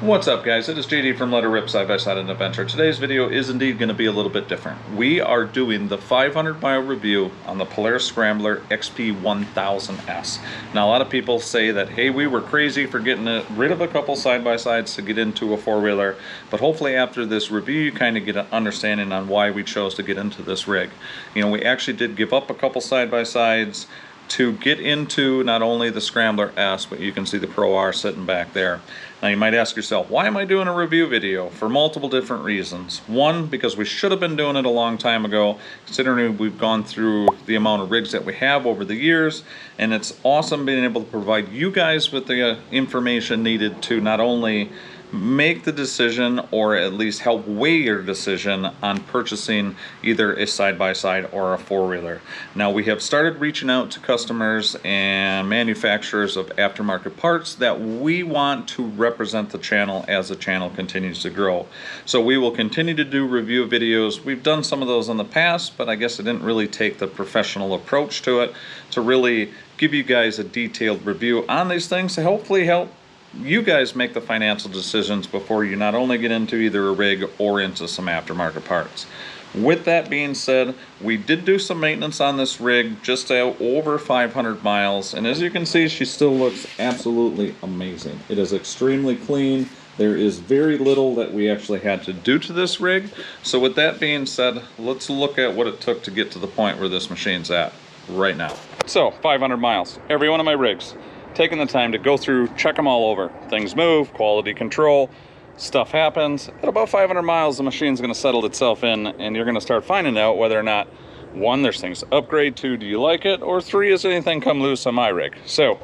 What's up, guys? It is JD from Let Her Rip Side by Side and Adventure. Today's video is indeed going to be a little bit different. We are doing the 500-mile review on the Polaris Scrambler XP1000S. Now, a lot of people say that, hey, we were crazy for getting rid of a couple side-by-sides to get into a four-wheeler, but hopefully after this review you kind of get an understanding on why we chose to get into this rig. You know, we actually did give up a couple side-by-sides to get into not only the Scrambler S, but you can see the Pro R sitting back there. Now you might ask yourself, why am I doing a review video? For multiple different reasons. One, because we should have been doing it a long time ago, considering we've gone through the amount of rigs that we have over the years, and it's awesome being able to provide you guys with the information needed to not only make the decision or at least help weigh your decision on purchasing either a side-by-side or a four-wheeler. Now, we have started reaching out to customers and manufacturers of aftermarket parts that we want to represent the channel as the channel continues to grow. So we will continue to do review videos. We've done some of those in the past, but I guess I didn't really take the professional approach to it to really give you guys a detailed review on these things to hopefully help you guys make the financial decisions before you not only get into either a rig or into some aftermarket parts. With that being said, we did do some maintenance on this rig, just over 500 miles, and as you can see, she still looks absolutely amazing. It is extremely clean. There is very little that we actually had to do to this rig. So with that being said, let's look at what it took to get to the point where this machine's at right now. So 500 miles, every one of my rigs. Taking the time to go through, check them all over. Things move, quality control, stuff happens. At about 500 miles, the machine's gonna settle itself in and you're gonna start finding out whether or not, one, there's things to upgrade to, do you like it? Or three, is anything come loose on my rig? So,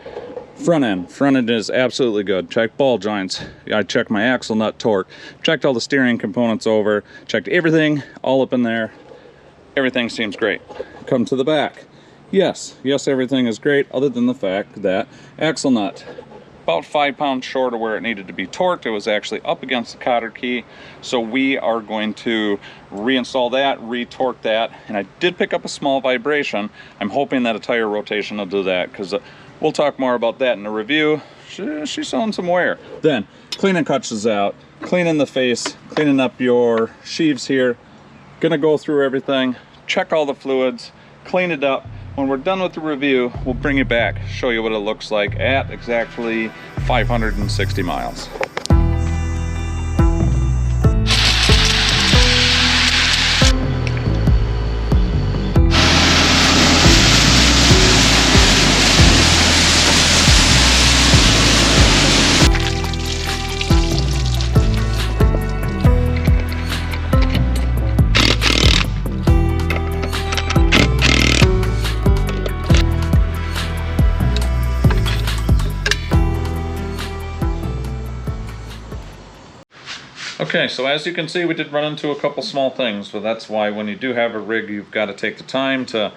front end is absolutely good. Checked ball joints, I checked my axle nut torque, checked all the steering components over, checked everything, all up in there. Everything seems great. Come to the back. Yes, everything is great, other than the fact that axle nut, about 5 pounds short of where it needed to be torqued. It was actually up against the cotter key, so we are going to reinstall that, re-torque that, and I did pick up a small vibration. I'm hoping that a tire rotation will do that, because we'll talk more about that in the review. She's showing some wear. Then, cleaning clutches out, cleaning the face, cleaning up your sheaves here. Gonna go through everything, check all the fluids, clean it up. When we're done with the review, we'll bring it back, show you what it looks like at exactly 560 miles. Okay, so as you can see, we did run into a couple small things, but that's why when you do have a rig, you've got to take the time to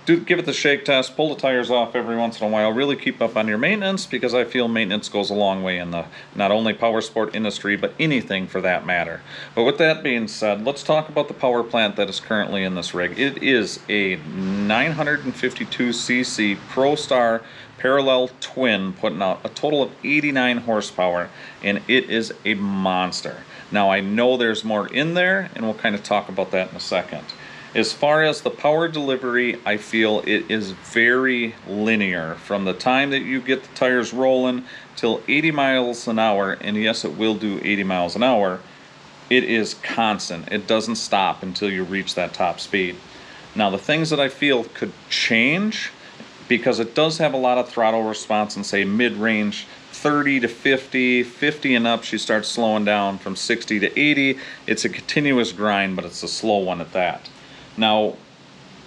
give it the shake test, pull the tires off every once in a while, really keep up on your maintenance, because I feel maintenance goes a long way in the not only power sport industry, but anything for that matter. But with that being said, let's talk about the power plant that is currently in this rig. It is a 952cc ProStar parallel twin, putting out a total of 89 horsepower, and it is a monster. Now, I know there's more in there, and we'll kind of talk about that in a second. As far as the power delivery, I feel it is very linear from the time that you get the tires rolling till 80 miles an hour, and yes, it will do 80 miles an hour. It is constant. It doesn't stop until you reach that top speed. Now, the things that I feel could change, because it does have a lot of throttle response in, say, mid-range, 30 to 50, 50 and up, she starts slowing down. From 60 to 80, it's a continuous grind, but it's a slow one at that. Now,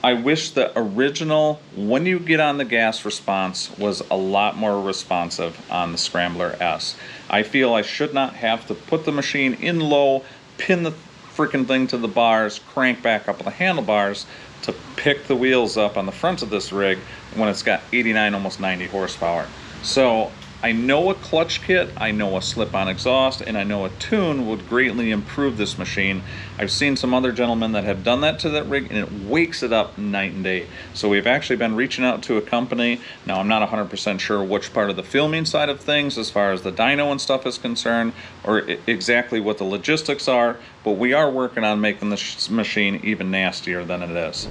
I wish the original, when you get on the gas response, was a lot more responsive on the Scrambler S. I feel I should not have to put the machine in low, pin the freaking thing to the bars, crank back up on the handlebars to pick the wheels up on the front of this rig when it's got 89, almost 90 horsepower. So I know a clutch kit, I know a slip-on exhaust, and I know a tune would greatly improve this machine. I've seen some other gentlemen that have done that to that rig, and it wakes it up night and day. So we've actually been reaching out to a company. Now, I'm not 100% sure which part of the filming side of things, as far as the dyno and stuff is concerned, or exactly what the logistics are, but we are working on making this machine even nastier than it is.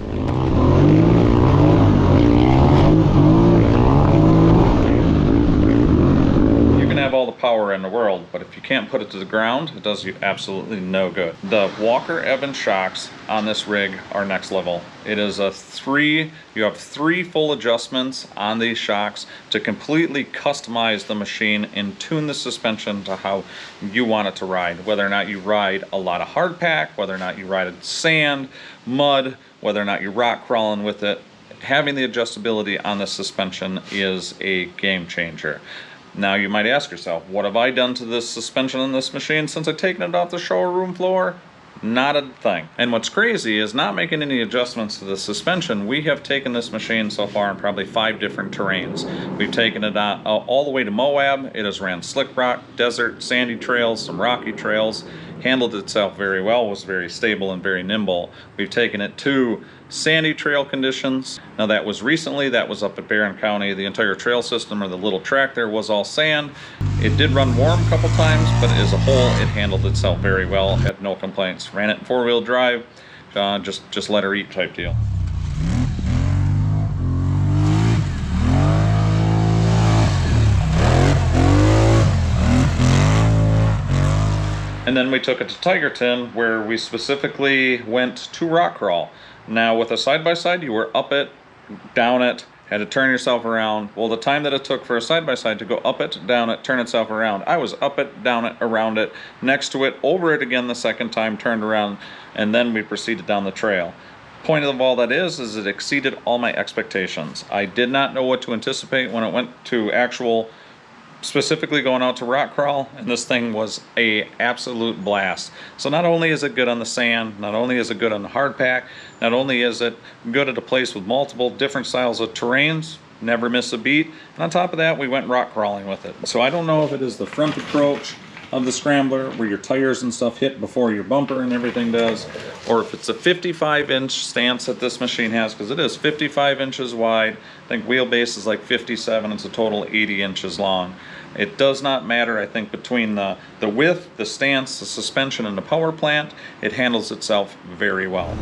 Have all the power in the world, but if you can't put it to the ground, it does you absolutely no good. The Walker Evans shocks on this rig are next level. It is you have three full adjustments on these shocks to completely customize the machine and tune the suspension to how you want it to ride. Whether or not you ride a lot of hard pack, whether or not you ride sand, mud, whether or not you're rock crawling with it, having the adjustability on the suspension is a game changer. Now you might ask yourself, what have I done to this suspension on this machine since I've taken it off the showroom floor? Not a thing. And what's crazy is not making any adjustments to the suspension. We have taken this machine so far in probably 5 different terrains. We've taken it all the way to Moab. It has ran slick rock, desert, sandy trails, some rocky trails, handled itself very well, was very stable and very nimble. We've taken it to sandy trail conditions. Now that was recently, that was up at Barron County. The entire trail system, or the little track there, was all sand. It did run warm a couple times, but as a whole, it handled itself very well, had no complaints. Ran it in 4-wheel drive, just let her eat type deal. And then we took it to Tigerton, where we specifically went to rock crawl. Now with a side-by-side, you were up it, down it, had to turn yourself around. Well, the time that it took for a side-by-side to go up it, down it, turn itself around, I was up it, down it, around it, next to it, over it again the second time, turned around, and then we proceeded down the trail. Point of all that is it exceeded all my expectations. I did not know what to anticipate when it went to actual specifically going out to rock crawl, and this thing was a absolute blast. So not only is it good on the sand, not only is it good on the hard pack, not only is it good at a place with multiple different styles of terrains, never miss a beat, and on top of that we went rock crawling with it. So I don't know if it is the front approach of the Scrambler where your tires and stuff hit before your bumper and everything does, or if it's a 55-inch stance that this machine has, because it is 55 inches wide. I think wheelbase is like 57. It's a total 80 inches long. It does not matter, I think, between the width, the stance, the suspension, and the power plant. It handles itself very well.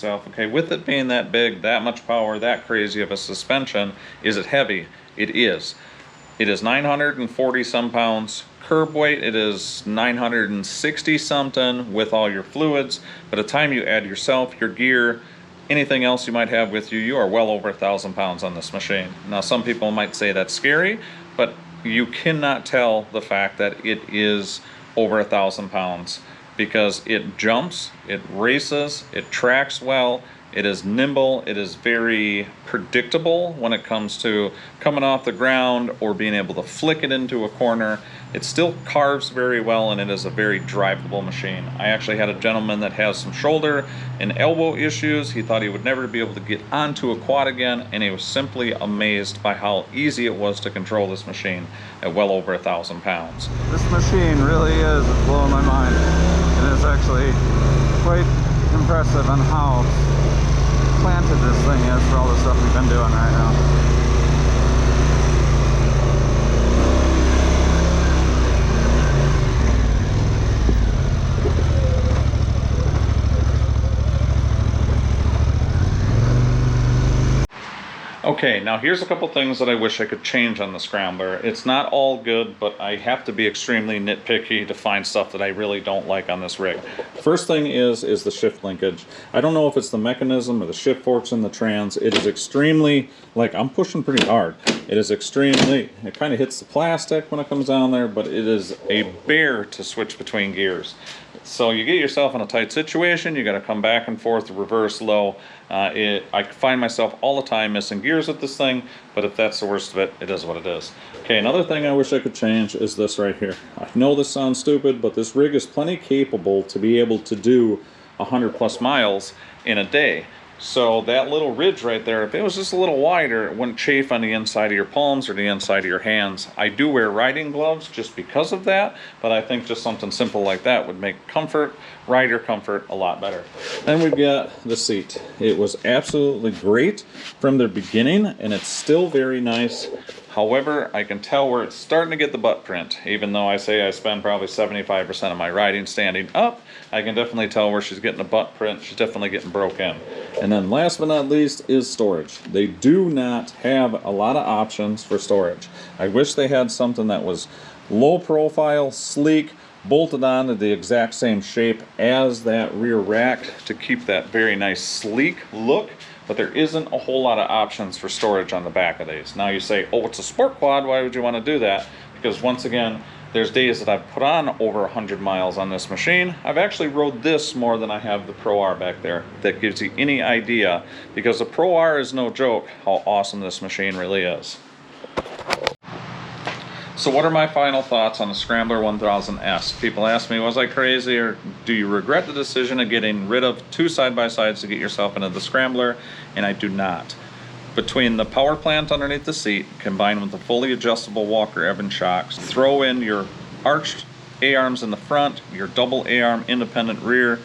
Okay, with it being that big, that much power, that crazy of a suspension, is it heavy? It is. It is 940 some pounds. Curb weight, it is 960 something with all your fluids. By the time you add yourself, your gear, anything else you might have with you, you are well over 1,000 pounds on this machine. Now some people might say that's scary, but you cannot tell the fact that it is over 1,000 pounds. Because it jumps, it races, it tracks well, it is nimble, it is very predictable when it comes to coming off the ground or being able to flick it into a corner. It still carves very well, and it is a very drivable machine. I actually had a gentleman that has some shoulder and elbow issues. He thought he would never be able to get onto a quad again, and he was simply amazed by how easy it was to control this machine at well over 1,000 pounds. This machine really is blowing my mind. And it's actually quite impressive on how planted this thing is for all the stuff we've been doing right now. Okay, now here's a couple things that I wish I could change on the Scrambler. It's not all good, but I have to be extremely nitpicky to find stuff that I really don't like on this rig. First thing is the shift linkage. I don't know if it's the mechanism or the shift forks in the trans. It is extremely, like, I'm pushing pretty hard. It is extremely, it kind of hits the plastic when it comes down there, but it is a bear to switch between gears. So you get yourself in a tight situation, you got to come back and forth, reverse low. I find myself all the time missing gears with this thing, but if that's the worst of it, it is what it is. Okay, another thing I wish I could change is this right here. I know this sounds stupid, but this rig is plenty capable to be able to do 100+ miles in a day. So that little ridge right there, if it was just a little wider, it wouldn't chafe on the inside of your palms or the inside of your hands. I do wear riding gloves just because of that, but I think just something simple like that would make comfort, rider comfort, a lot better. Then we've got the seat. It was absolutely great from the beginning, and it's still very nice. However, I can tell where it's starting to get the butt print. Even though I say I spend probably 75% of my riding standing up, I can definitely tell where she's getting a butt print. She's definitely getting broke in. And then last but not least is storage. They do not have a lot of options for storage. I wish they had something that was low profile, sleek, bolted on to the exact same shape as that rear rack to keep that very nice sleek look. But there isn't a whole lot of options for storage on the back of these. Now you say, oh, it's a sport quad, why would you want to do that? Because once again, there's days that I've put on over 100 miles on this machine. I've actually rode this more than I have the Pro R back there. That gives you any idea, because the Pro R is no joke how awesome this machine really is. So what are my final thoughts on the Scrambler 1000S? People ask me, was I crazy, or do you regret the decision of getting rid of 2 side-by-sides to get yourself into the Scrambler? And I do not. Between the power plant underneath the seat, combined with the fully adjustable Walker Evans shocks, throw in your arched A-arms in the front, your double A-arm independent rear,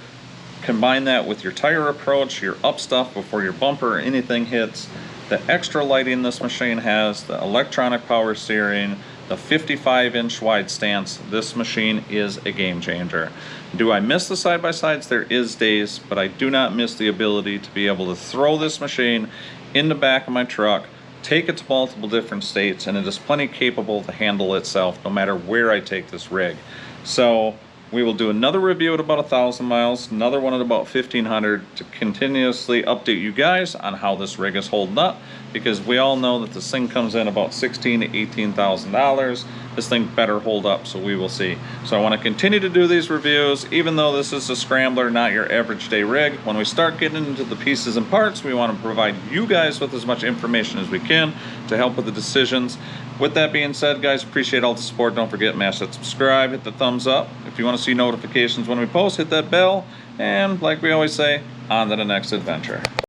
combine that with your tire approach, your up stuff before your bumper or anything hits, the extra lighting this machine has, the electronic power steering, the 55-inch wide stance, this machine is a game changer. Do I miss the side-by-sides? There is days, but I do not miss the ability to be able to throw this machine in the back of my truck, take it to multiple different states, and it is plenty capable to handle itself no matter where I take this rig. So we will do another review at about 1,000 miles, another one at about 1,500 to continuously update you guys on how this rig is holding up, because we all know that this thing comes in about $16,000 to $18,000. This thing better hold up, so we will see. So I want to continue to do these reviews, even though this is a Scrambler, not your average day rig. When we start getting into the pieces and parts, we want to provide you guys with as much information as we can to help with the decisions. With that being said, guys, appreciate all the support. Don't forget, smash that subscribe, hit the thumbs up. If you want to see notifications when we post, hit that bell. And like we always say, on to the next adventure.